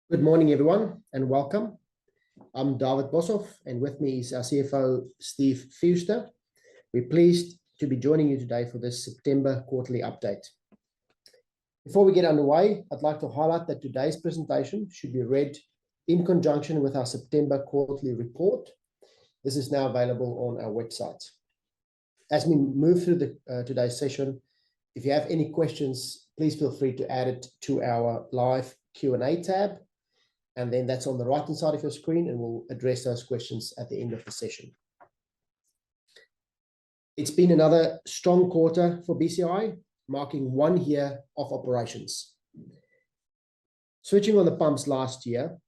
Good morning, everyone, and welcome. I'm David Boshoff, and with me is our CFO, Steve Fewster. We're pleased to be joining you today for this September quarterly update. Before we get underway, I'd like to highlight that today's presentation should be read in conjunction with our September quarterly report. This is now available on our website. As we move through today's session, if you have any questions, please feel free to add it to our live Q&A tab. And then that's on the right-hand side of your screen, and we'll address those questions at the end of the session. It's been another strong quarter for BCI, marking 1 year of operations. Switching on the pumps last year,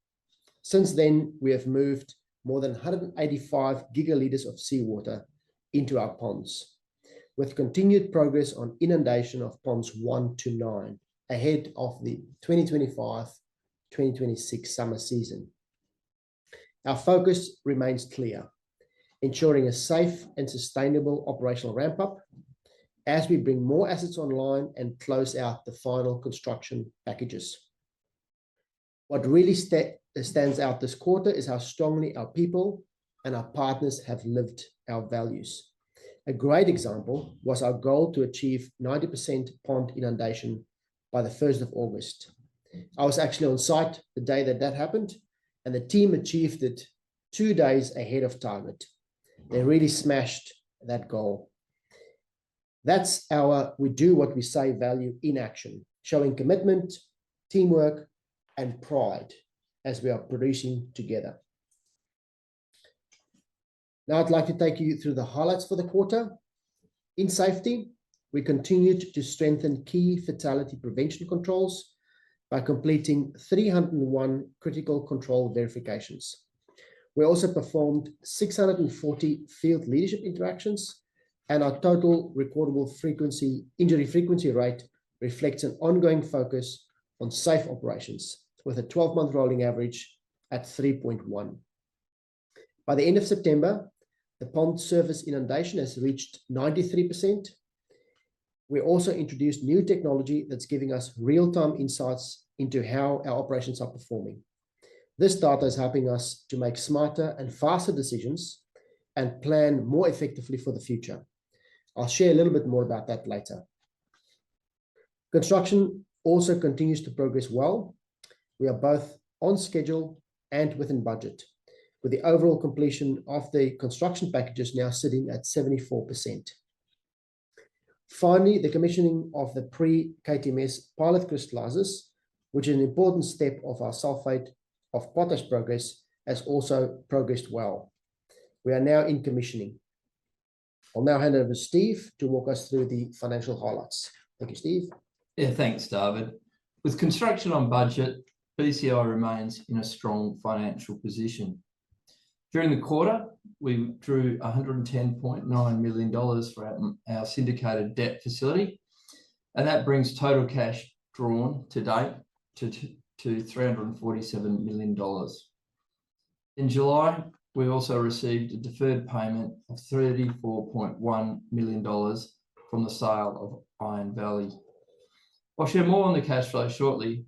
since then we have moved more than 185 gigalitres of seawater into our ponds, with continued progress on inundation of ponds 1 to 9, ahead of the 2025-2026 summer season. Our focus remains clear, ensuring a safe and sustainable operational ramp-up as we bring more assets online and close out the final construction packages. What really stands out this quarter is how strongly our people and our partners have lived our values. A great example was our goal to achieve 90% pond inundation by the 1st of August. I was actually on site the day that happened, and the team achieved it 2 days ahead of target. They really smashed that goal. That's our "we do what we say" value in action, showing commitment, teamwork, and pride as we are producing together. Now I'd like to take you through the highlights for the quarter. In safety, we continued to strengthen key fatality prevention controls by completing 301 critical control verifications. We also performed 640 field leadership interactions, and our total recordable injury frequency rate reflects an ongoing focus on safe operations, with a 12-month rolling average at 3.1. By the end of September, the pond surface inundation has reached 93%. We also introduced new technology that's giving us real-time insights into how our operations are performing. This data is helping us to make smarter and faster decisions and plan more effectively for the future. I'll share a little bit more about that later. Construction also continues to progress well. We are both on schedule and within budget, with the overall completion of the construction packages now sitting at 74%. Finally, the commissioning of the pre-KTMS pilot crystallizers, which is an important step of our sulfate of potash progress, has also progressed well. We are now in commissioning. I'll now hand over to Steve to walk us through the financial highlights. Thank you, Steve. Yeah, thanks, David. With construction on budget, BCI remains in a strong financial position. During the quarter, we drew $110.9 million for our syndicated debt facility, and that brings total cash drawn to date to $347 million. In July, we also received a deferred payment of $34.1 million from the sale of Iron Valley. I'll share more on the cash flow shortly,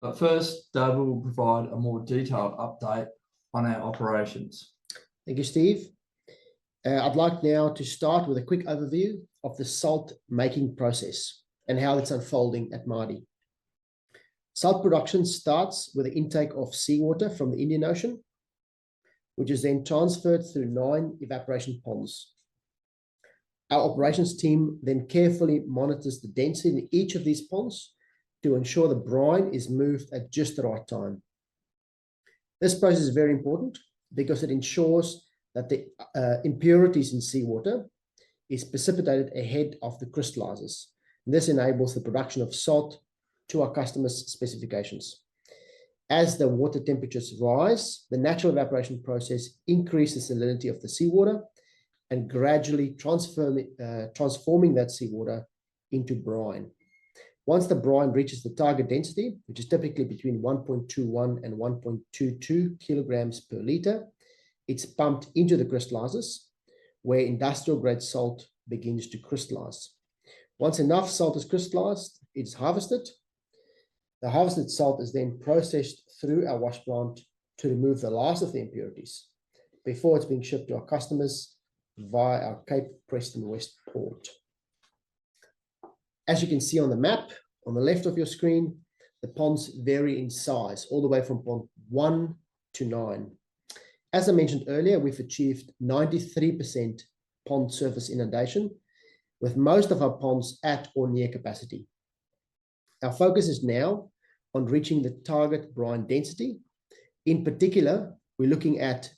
but first, David will provide a more detailed update on our operations. Thank you, Steve. I'd like now to start with a quick overview of the salt making process and how it's unfolding at Mardie. Salt production starts with the intake of seawater from the Indian Ocean, which is then transferred through 9 evaporation ponds. Our operations team then carefully monitors the density in each of these ponds to ensure the brine is moved at just the right time. This process is very important because it ensures that the impurities in seawater is precipitated ahead of the crystallizers. This enables the production of salt to our customers' specifications. As the water temperatures rise, the natural evaporation process increases the salinity of the seawater and gradually transforming that seawater into brine. Once the brine reaches the target density, which is typically between 1.21 and 1.22 kilograms per litre, it's pumped into the crystallizers, where industrial-grade salt begins to crystallize. Once enough salt is crystallized, it's harvested, The harvested salt is then processed through our wash plant to remove the last of the impurities before it's being shipped to our customers via our Cape Preston West port. As you can see on the map on the left of your screen, the ponds vary in size all the way from pond 1 to 9. As I mentioned earlier, we've achieved 93% pond surface inundation, with most of our ponds at or near capacity. Our focus is now on reaching the target brine density. In particular, we're looking at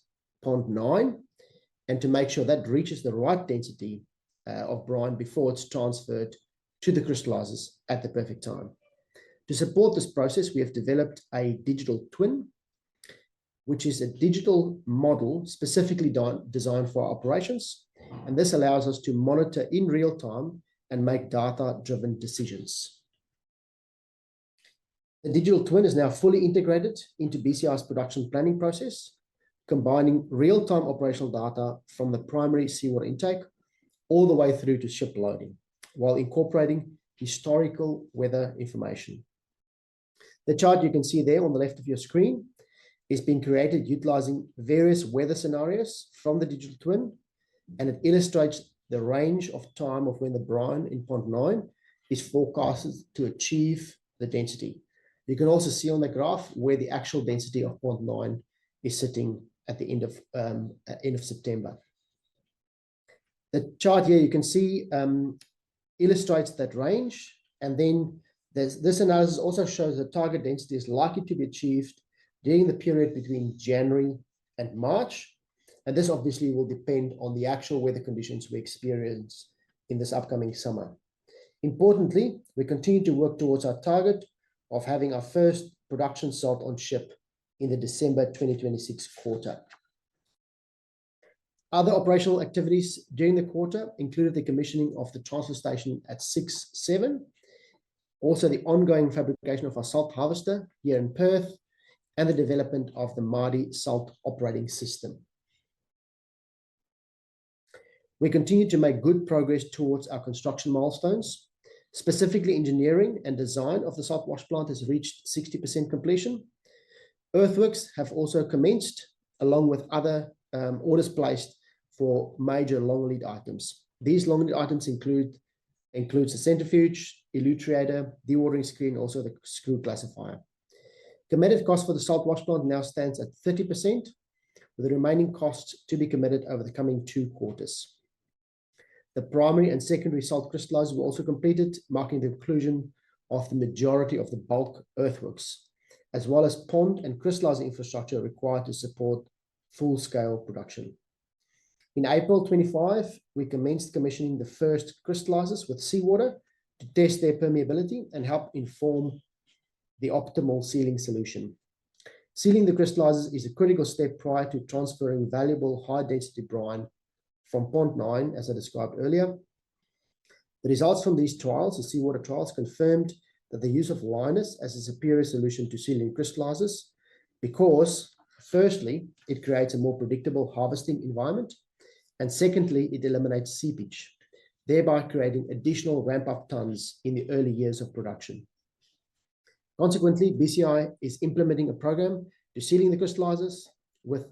pond 9 and to make sure that reaches the right density of brine before it's transferred to the crystallizers at the perfect time. To support this process, we have developed a digital twin, which is a digital model specifically designed for our operations. And this allows us to monitor in real time and make data-driven decisions. The digital twin is now fully integrated into BCI's production planning process, combining real-time operational data from the primary seawater intake all the way through to ship loading, while incorporating historical weather information. The chart you can see there on the left of your screen is being created utilizing various weather scenarios from the digital twin, and it illustrates the range of time of when the brine in pond 9 is forecasted to achieve the density. You can also see on the graph where the actual density of pond 9 is sitting at the end of September. The chart here you can see illustrates that range, and then this analysis also shows the target density is likely to be achieved during the period between January and March. And this obviously will depend on the actual weather conditions we experience in this upcoming summer. Importantly, we continue to work towards our target of having our first production salt on ship in the December 2026 quarter. Other operational activities during the quarter included the commissioning of the transfer station at 6-7, also the ongoing fabrication of our salt harvester here in Perth, and the development of the Māori salt operating system. We continue to make good progress towards our construction milestones. Specifically, engineering and design of the salt wash plant has reached 60% completion. Earthworks have also commenced, along with other orders placed for major long lead items. These long lead items includes the centrifuge, elutriator, dewatering screen, also the screw classifier. Committed cost for the salt wash plant now stands at 30%, with the remaining costs to be committed over the coming 2 quarters. The primary and secondary salt crystallizers were also completed, marking the conclusion of the majority of the bulk earthworks, as well as pond and crystallizer infrastructure required to support full-scale production. In April 25, we commenced commissioning the first crystallizers with seawater to test their permeability and help inform the optimal sealing solution. Sealing the crystallizers is a critical step prior to transferring valuable high-density brine from pond 9, as I described earlier. The results from these trials, the seawater trials, confirmed that the use of liners as a superior solution to sealing crystallizers, because firstly, it creates a more predictable harvesting environment, and secondly, it eliminates seepage, thereby creating additional ramp-up tons in the early years of production. Consequently, BCI is implementing a program to sealing the crystallizers, with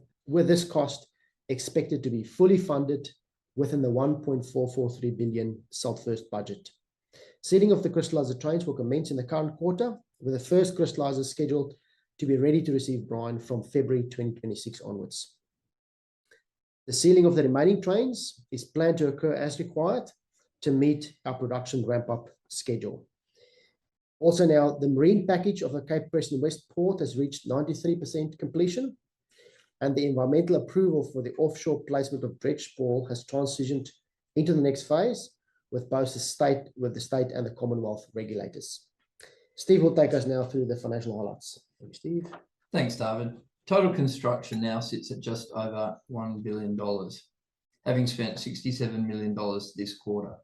this cost expected to be fully funded within the 1.443 billion Salt First budget. Sealing of the crystallizer trains will commence in the current quarter, with the first crystallizer scheduled to be ready to receive brine from February 2026 onwards. The sealing of the remaining trains is planned to occur as required to meet our production ramp-up schedule. Also now, the marine package of the Cape Preston West port has reached 93% completion, and the environmental approval for the offshore placement of dredge spoil has transitioned into the next phase with both the state and the Commonwealth regulators. Steve will take us now through the financial highlights. Thank you, Steve. Thanks, David. Total construction now sits at just over $1 billion, having spent $67 million this quarter.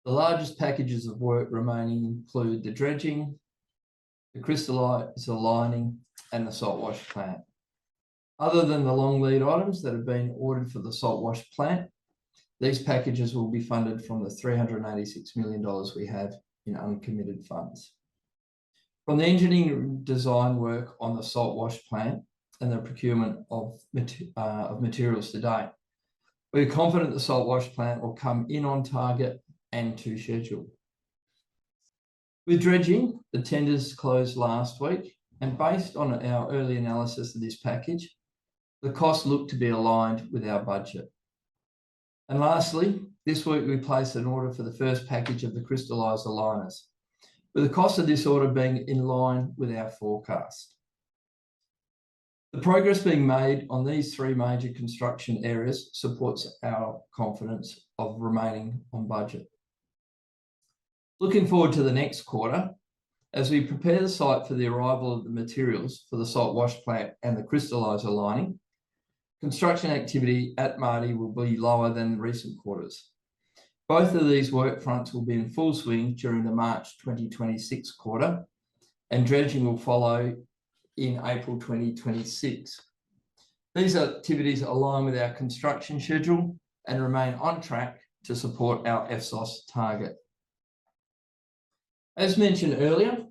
The largest packages of work remaining include the dredging, the crystallizer lining, and the salt wash plant. Other than the long lead items that have been ordered for the salt wash plant, these packages will be funded from the $386 million we have in uncommitted funds. From the engineering design work on the salt wash plant and the procurement of materials to date, we're confident the salt wash plant will come in on target and to schedule. With dredging, the tenders closed last week, and based on our early analysis of this package, the costs look to be aligned with our budget. And lastly, this week we placed an order for the first package of the crystallizer liners, with the cost of this order being in line with our forecast. The progress being made on these three major construction areas supports our confidence of remaining on budget. Looking forward to the next quarter, as we prepare the site for the arrival of the materials for the salt wash plant and the crystallizer lining, construction activity at Mardy will be lower than recent quarters. Both of these work fronts will be in full swing during the March 2026 quarter, and dredging will follow in April 2026. These activities align with our construction schedule and remain on track to support our FY26 target. As mentioned earlier,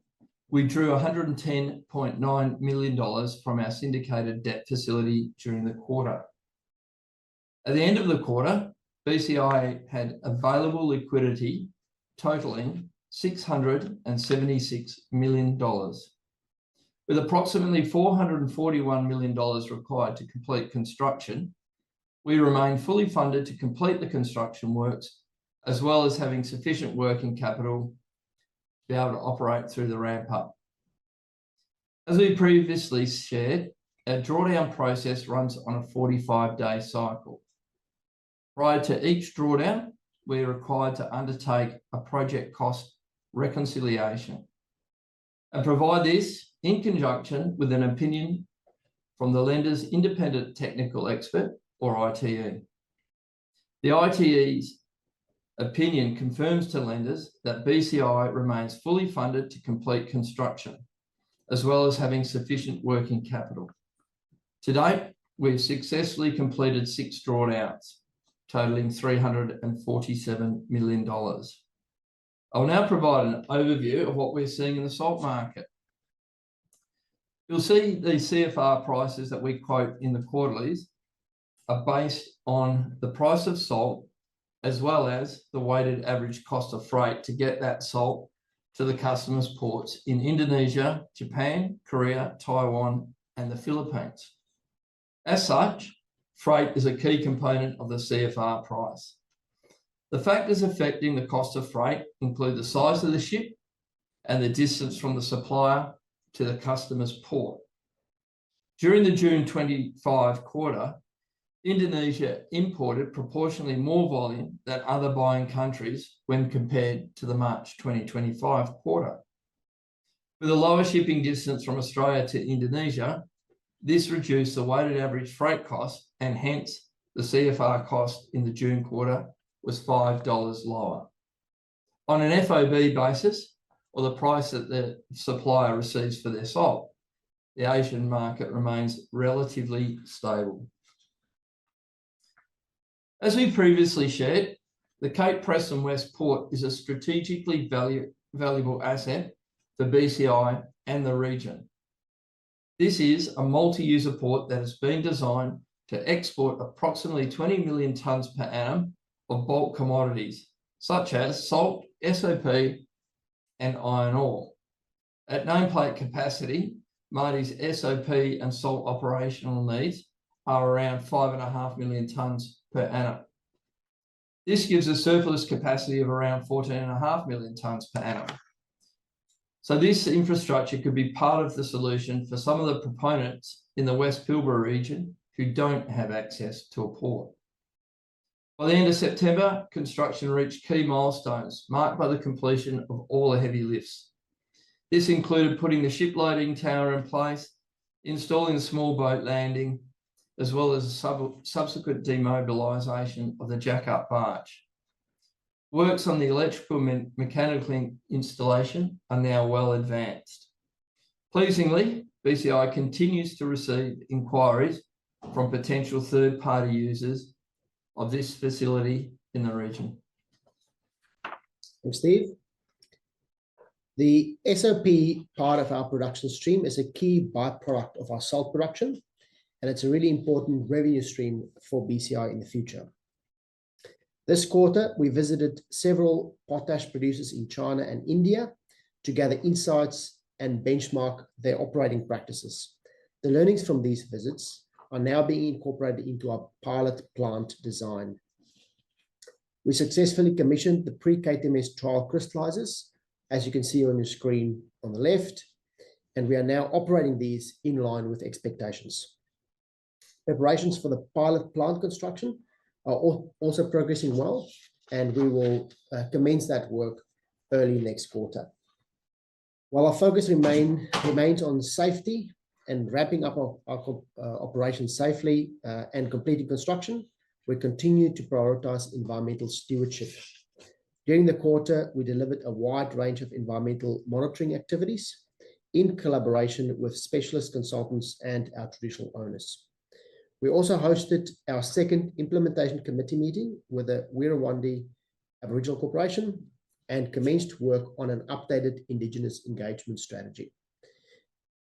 we drew $110.9 million from our syndicated debt facility during the quarter. At the end of the quarter, BCI had available liquidity totaling $676 million, with approximately $441 million required to complete construction. We remain fully funded to complete the construction works, as well as having sufficient working capital to be able to operate through the ramp up. As we previously shared, our drawdown process runs on a 45-day cycle. Prior to each drawdown, we are required to undertake a project cost reconciliation and provide this in conjunction with an opinion from the lender's independent technical expert, or ITE. The ITE's opinion confirms to lenders that BCI remains fully funded to complete construction, as well as having sufficient working capital. To date, we've successfully completed 6 drawdowns, totaling $347 million. I'll now provide an overview of what we're seeing in the salt market. You'll see the CFR prices that we quote in the quarterlies are based on the price of salt, as well as the weighted average cost of freight to get that salt to the customer's ports in Indonesia, Japan, Korea, Taiwan, and the Philippines. As such, freight is a key component of the CFR price. The factors affecting the cost of freight include the size of the ship and the distance from the supplier to the customer's port. During the June 25 quarter, Indonesia imported proportionally more volume than other buying countries when compared to the March 2025 quarter. With a lower shipping distance from Australia to Indonesia, this reduced the weighted average freight cost, and hence the CFR cost in the June quarter was $5 lower. On an FOB basis, or the price that the supplier receives for their salt, the Asian market remains relatively stable. As we previously shared, the Cape Preston West Port is a strategically valuable asset for BCI and the region. This is a multi-user port that has been designed to export approximately 20 million tonnes per annum of bulk commodities, such as salt, SOP, and iron ore. At nameplate capacity, Mardy's SOP and salt operational needs are around 5.5 million tonnes per annum. This gives a surplus capacity of around 14.5 million tonnes per annum. So this infrastructure could be part of the solution for some of the proponents in the West Pilbara region who don't have access to a port. By the end of September, construction reached key milestones marked by the completion of all the heavy lifts. This included putting the ship loading tower in place, installing the small boat landing, as well as subsequent demobilisation of the jack-up barge. Works on the electrical and mechanical installation are now well advanced. Pleasingly, BCI continues to receive inquiries from potential third-party users of this facility in the region. Thanks, Steve. The SOP part of our production stream is a key byproduct of our salt production, and it's a really important revenue stream for BCI in the future. This quarter, we visited several potash producers in China and India to gather insights and benchmark their operating practices. The learnings from these visits are now being incorporated into our pilot plant design. We successfully commissioned the pre-KTMS trial crystallizers, as you can see on your screen on the left, and we are now operating these in line with expectations. Preparations for the pilot plant construction are also progressing well, and we will commence that work early next quarter. While our focus remains on safety and wrapping up our operations safely and completing construction, we continue to prioritize environmental stewardship. During the quarter, we delivered a wide range of environmental monitoring activities in collaboration with specialist consultants and our traditional owners. We also hosted our second implementation committee meeting with the Wirrawandi Aboriginal Corporation and commenced work on an updated Indigenous engagement strategy.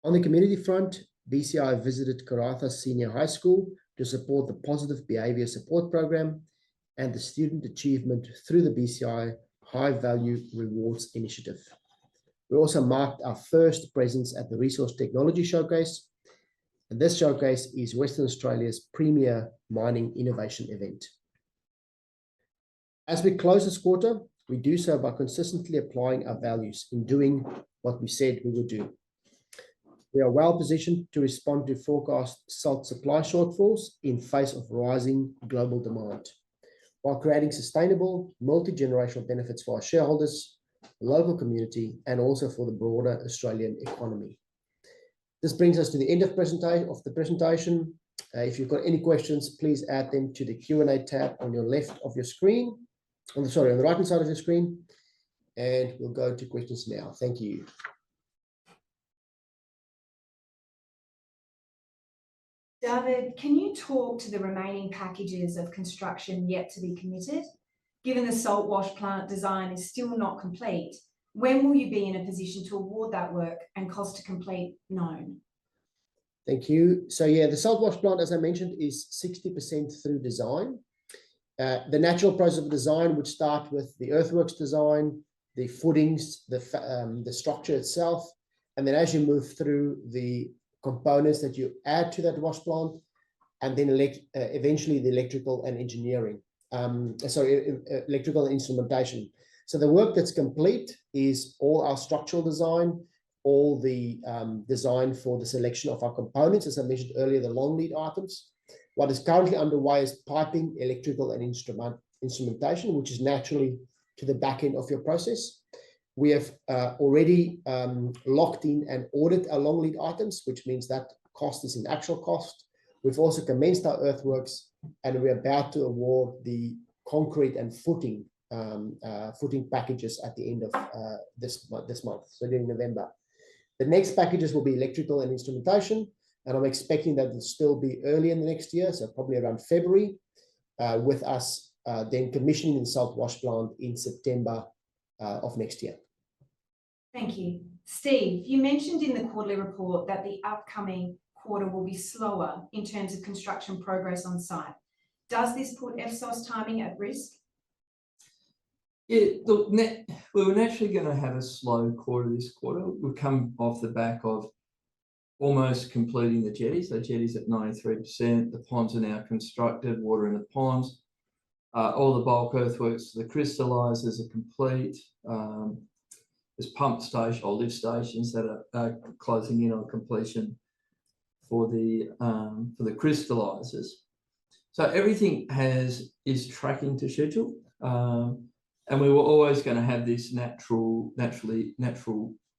On the community front, BCI visited Karatha Senior High School to support the Positive Behaviour Support Program and the Student Achievement through the BCI High Value Rewards Initiative. We also marked our first presence at the Resource Technology Showcase, and this showcase is Western Australia's premier mining innovation event. As we close this quarter, we do so by consistently applying our values in doing what we said we would do. We are well positioned to respond to forecast salt supply shortfalls in face of rising global demand, while creating sustainable, multi-generational benefits for our shareholders, the local community, and also for the broader Australian economy. This brings us to the end of the presentation. If you've got any questions, please add them to the Q&A tab on your left of your screen, on the right-hand side of your screen, and we'll go to questions now. Thank you. David, can you talk to the remaining packages of construction yet to be committed? Given the salt wash plant design is still not complete, when will you be in a position to award that work and cost to complete known? Thank you. So yeah, the salt wash plant, as I mentioned, is 60% through design. The natural process of design would start with the earthworks design, the footings, the structure itself, and then as you move through the components that you add to that wash plant, and then eventually the electrical and engineering. Electrical and instrumentation. So the work that's complete is all our structural design, all the design for the selection of our components, as I mentioned earlier, the long lead items. What is currently underway is piping, electrical, and instrumentation, which is naturally to the back end of your process. We have already locked in and ordered our long lead items, which means that cost is an actual cost. We've also commenced our earthworks, and we're about to award the concrete and footing packages at the end of this month, so during November. The next packages will be electrical and instrumentation, and I'm expecting that it'll still be early in the next year, so probably around February, with us then commissioning the salt wash plant in September of next year. Thank you. Steve, you mentioned in the quarterly report that the upcoming quarter will be slower in terms of construction progress on site. Does this put FSOS timing at risk? Yeah, look, we were naturally going to have a slow quarter this quarter. We've come off the back of almost completing the jetties. The jetties at 93%. The ponds are now constructed, water in the ponds. All the bulk earthworks, the crystallizers are complete. There's pump station or lift stations that are closing in on completion for the crystallizers. So everything is tracking to schedule, and we were always going to have this natural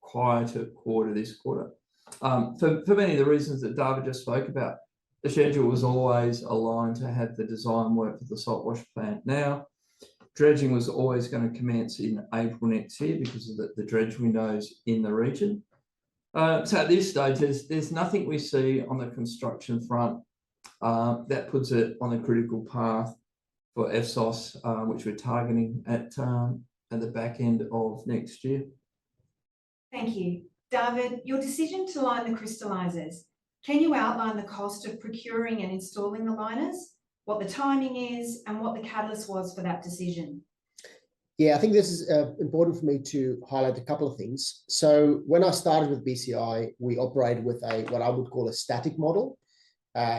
quieter quarter this quarter. For many of the reasons that David just spoke about, the schedule was always aligned to have the design work for the salt wash plant now. Dredging was always going to commence in April next year because of the dredge windows in the region. So at this stage, there's nothing we see on the construction front that puts it on a critical path for FSOS, which we're targeting at the back end of next year. Thank you. David, your decision to line the crystallizers, can you outline the cost of procuring and installing the liners, what the timing is, and what the catalyst was for that decision? Yeah, I think this is important for me to highlight a couple of things. So when I started with BCI, we operated with what I would call a static model.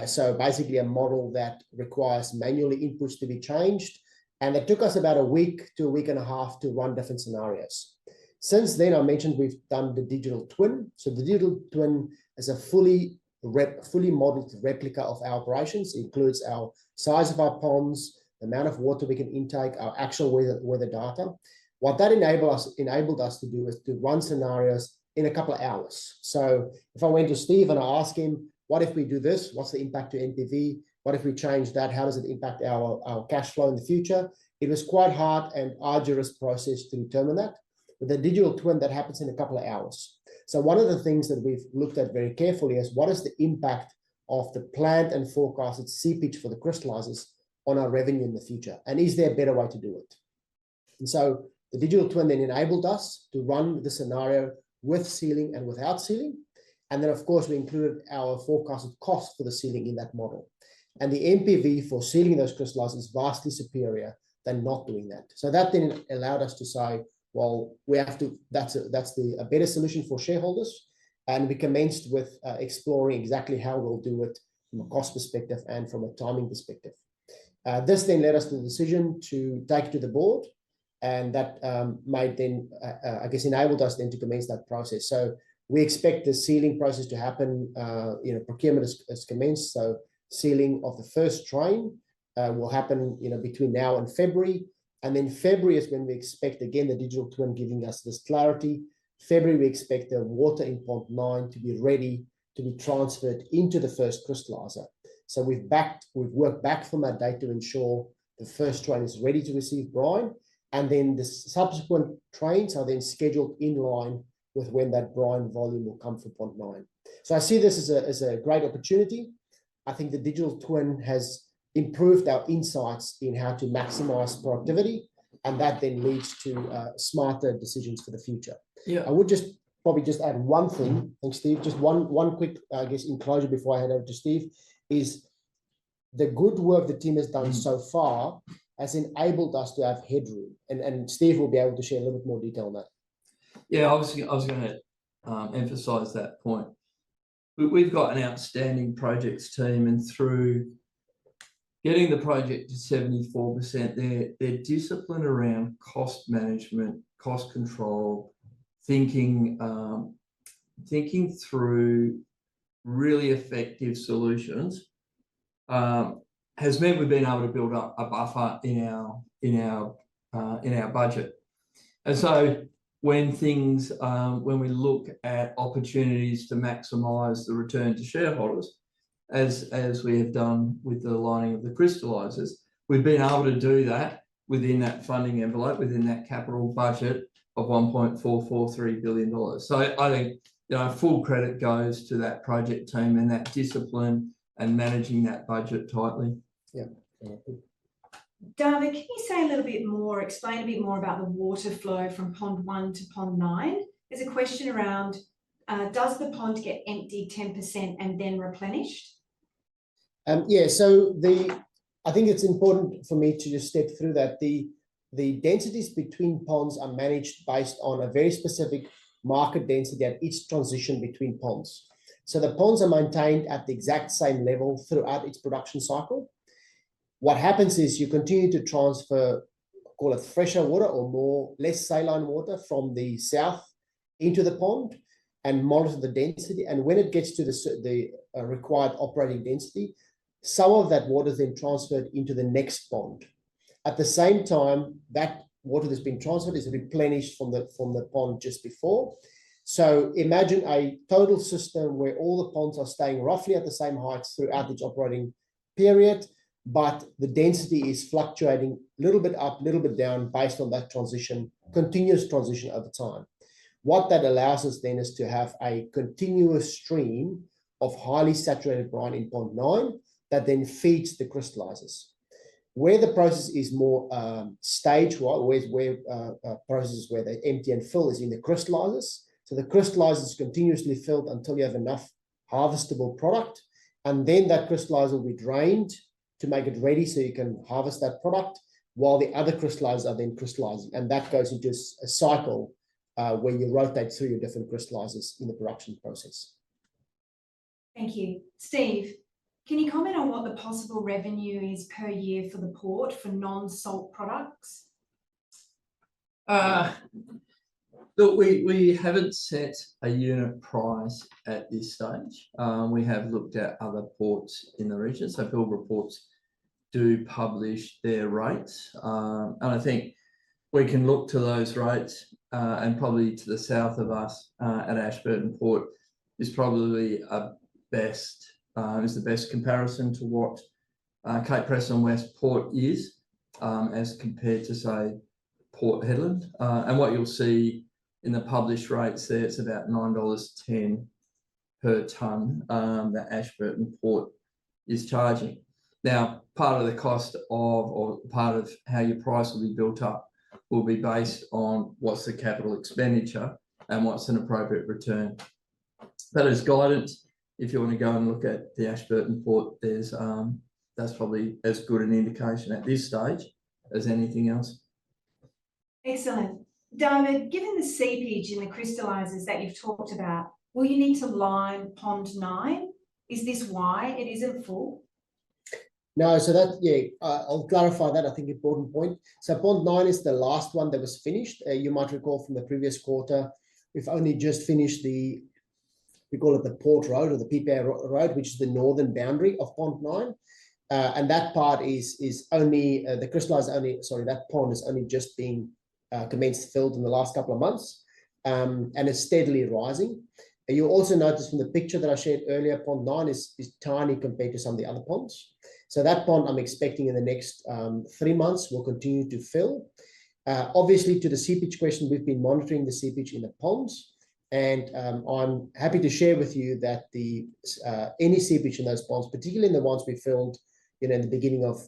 So basically a model that requires manually inputs to be changed. And it took us about a week to a week and a half to run different scenarios. Since then, I mentioned we've done the digital twin. So the digital twin is a fully modeled replica of our operations. It includes our size of our ponds, the amount of water we can intake, our actual weather data. What that enabled us to do is to run scenarios in a couple of hours. So if I went to Steve and I asked him, what if we do this? What's the impact to NPV? What if we change that? How does it impact our cash flow in the future? It was quite hard and arduous process to determine that. With the digital twin, that happens in a couple of hours. So one of the things that we've looked at very carefully is what is the impact of the planned and forecasted seepage for the crystallizers on our revenue in the future? And is there a better way to do it? And so the digital twin then enabled us to run the scenario with sealing and without sealing. And then, of course, we included our forecasted cost for the sealing in that model. And the NPV for sealing those crystallizers is vastly superior than not doing that. So that then allowed us to say, well, we have to, that's a better solution for shareholders. And we commenced with exploring exactly how we'll do it from a cost perspective and from a timing perspective. This then led us to the decision to take it to the board. And that made then, I guess, enabled us then to commence that process. So we expect the sealing process to happen, procurement is commenced. So sealing of the first train will happen, between now and February. And then February is when we expect, again, the digital twin giving us this clarity. February, we expect the water in pond 9 to be ready to be transferred into the first crystallizer. So we've worked back from that date to ensure the first train is ready to receive brine. And then the subsequent trains are then scheduled in line with when that brine volume will come from pond 9. So I see this as a great opportunity. I think the digital twin has improved our insights in how to maximize productivity, and that then leads to smarter decisions for the future. Yeah, I would probably just add one thing. Thanks, Steve. Just one quick, I guess, enclosure before I hand over to Steve is the good work the team has done so far has enabled us to have headroom, and Steve will be able to share a little bit more detail on that. Yeah, I was going to emphasize that point. We've got an outstanding projects team, and through getting the project to 74%, their discipline around cost management, cost control, thinking through really effective solutions has meant we've been able to build up a buffer in our budget. And so when we look at opportunities to maximize the return to shareholders, as we have done with the lining of the crystallizers, we've been able to do that within that funding envelope, within that capital budget of $1.443 billion. So I think, full credit goes to that project team and that discipline and managing that budget tightly. Yeah. David, can you say a little bit more, explain a bit more about the water flow from pond 1 to pond 9? There's a question around, does the pond get emptied 10% and then replenished? So I think it's important for me to just step through that. The densities between ponds are managed based on a very specific market density at each transition between ponds. So the ponds are maintained at the exact same level throughout its production cycle. What happens is you continue to transfer, call it fresher water or less saline water from the south into the pond and monitor the density. And when it gets to the required operating density, some of that water is then transferred into the next pond. At the same time, that water that's been transferred is replenished from the pond just before. So imagine a total system where all the ponds are staying roughly at the same height throughout its operating period, but the density is fluctuating a little bit up, a little bit down based on that continuous transition over time. What that allows us then is to have a continuous stream of highly saturated brine in pond 9 that then feeds the crystallizers. Where the process is more stage-wise, where processes where they empty and fill is in the crystallizers. So the crystallizer is continuously filled until you have enough harvestable product. And then that crystallizer will be drained to make it ready so you can harvest that product, while the other crystallizers are then crystallizing. And that goes into a cycle where you rotate through your different crystallizers in the production process. Thank you. Steve, can you comment on what the possible revenue is per year for the port for non-salt products? Look, we haven't set a unit price at this stage. We have looked at other ports in the region. So Pilbara Ports do publish their rates. And I think we can look to those rates and probably to the south of us at Ashburton Port is probably the best comparison to what Cape Preston West Port is as compared to, say, Port Hedland. And what you'll see in the published rates there, it's about $9.10 per tonne that Ashburton Port is charging. Now, part of the cost of, or part of how your price will be built up will be based on what's the capital expenditure and what's an appropriate return. But as guidance, if you want to go and look at the Ashburton Port, there's that's probably as good an indication at this stage as anything else. Excellent. David, given the seepage in the crystallizers that you've talked about, will you need to line pond 9? Is this why it isn't full? No, so that, yeah, I'll clarify that, I think, important point. So pond 9 is the last one that was finished. You might recall from the previous quarter, we've only just finished we call it the Port Road or the PPA Road, which is the northern boundary of pond 9. And that part is only, the crystallizer only, sorry, that pond is only just being commenced filled in the last couple of months, and it's steadily rising. And you'll also notice from the picture that I shared earlier, pond 9 is tiny compared to some of the other ponds. So that pond I'm expecting in the next 3 months will continue to fill. Obviously, to the seepage question, we've been monitoring the seepage in the ponds, and I'm happy to share with you that any seepage in those ponds, particularly in the ones we filled, in the beginning of,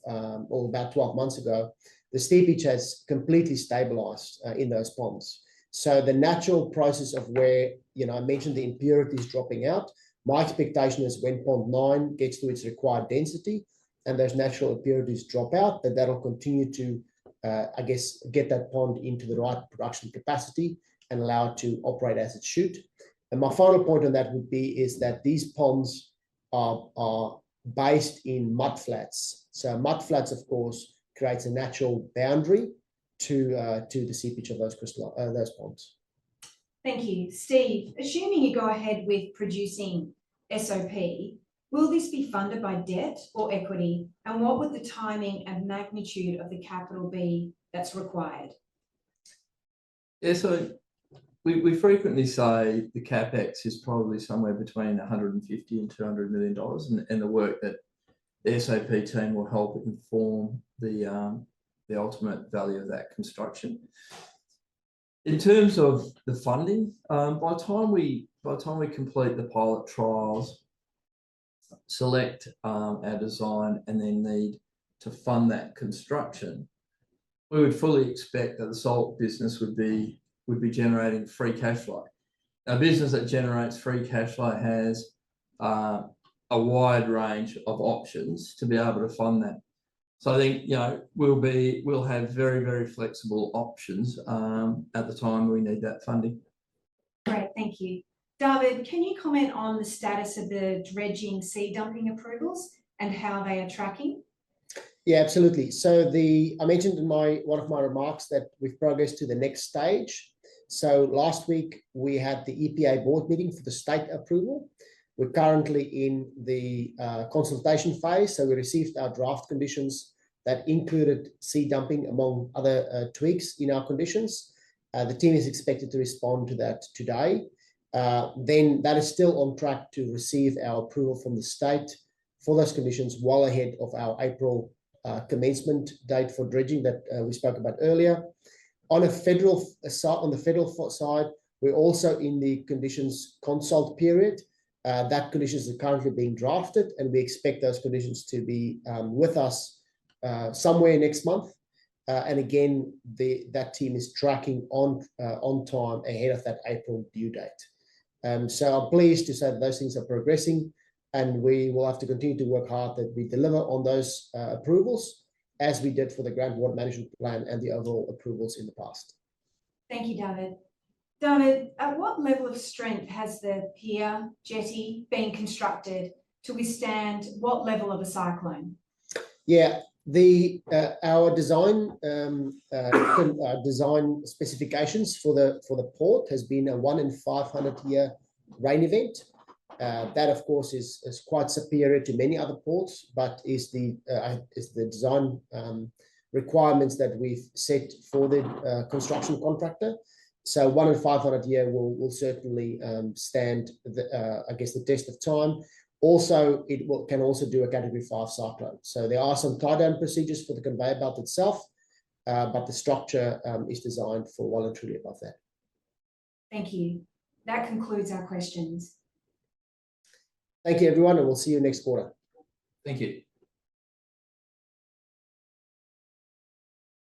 or about 12 months ago, the seepage has completely stabilized in those ponds. So the natural process of where, I mentioned the impurities dropping out, my expectation is when pond 9 gets to its required density and those natural impurities drop out, that'll continue to, I guess, get that pond into the right production capacity and allow it to operate as it should. And my final point on that would be is that these ponds are based in mudflats. So mudflats, of course, creates a natural boundary to the seepage of those ponds. Thank you. Steve, assuming you go ahead with producing SOP, will this be funded by debt or equity? And what would the timing and magnitude of the capital be that's required? Yeah, so we frequently say the CapEx is probably somewhere between 150 and $200 million, and the work that the SOP team will help inform the ultimate value of that construction. In terms of the funding, by the time we complete the pilot trials, select our design, and then need to fund that construction, we would fully expect that the salt business would be generating free cash flow. A business that generates free cash flow has a wide range of options to be able to fund that. So I think, we'll have very, very flexible options at the time we need that funding. Great, thank you. David, can you comment on the status of the dredging sea dumping approvals and how they are tracking? Yeah, absolutely. So I mentioned in one of my remarks that we've progressed to the next stage. So last week we had the EPA board meeting for the state approval. We're currently in the consultation phase. So we received our draft conditions that included sea dumping among other tweaks in our conditions. The team is expected to respond to that today. Then that is still on track to receive our approval from the state for those conditions well ahead of our April commencement date for dredging that we spoke about earlier. On the federal side, we're also in the conditions consult period. That conditions are currently being drafted, and we expect those conditions to be with us somewhere next month. And again, that team is tracking on time ahead of that April due date. So I'm pleased to say that those things are progressing, and we will have to continue to work hard that we deliver on those approvals, as we did for the groundwater management plan and the overall approvals in the past. Thank you, David. David, at what level of strength has the pier jetty been constructed to withstand what level of a cyclone? Yeah, our design design specifications for the port has been a 1 in 500 year rain event. That of course is quite superior to many other ports, but is the design requirements that we've set for the construction contractor. So 1 in 500 year will certainly stand I guess the test of time. Also, can also do a Category 5 cyclone. So there are some tie-down procedures for the conveyor belt itself, but the structure is designed for well and truly above that. Thank you. That concludes our questions. Thank you, everyone, and we'll see you next quarter. Thank you.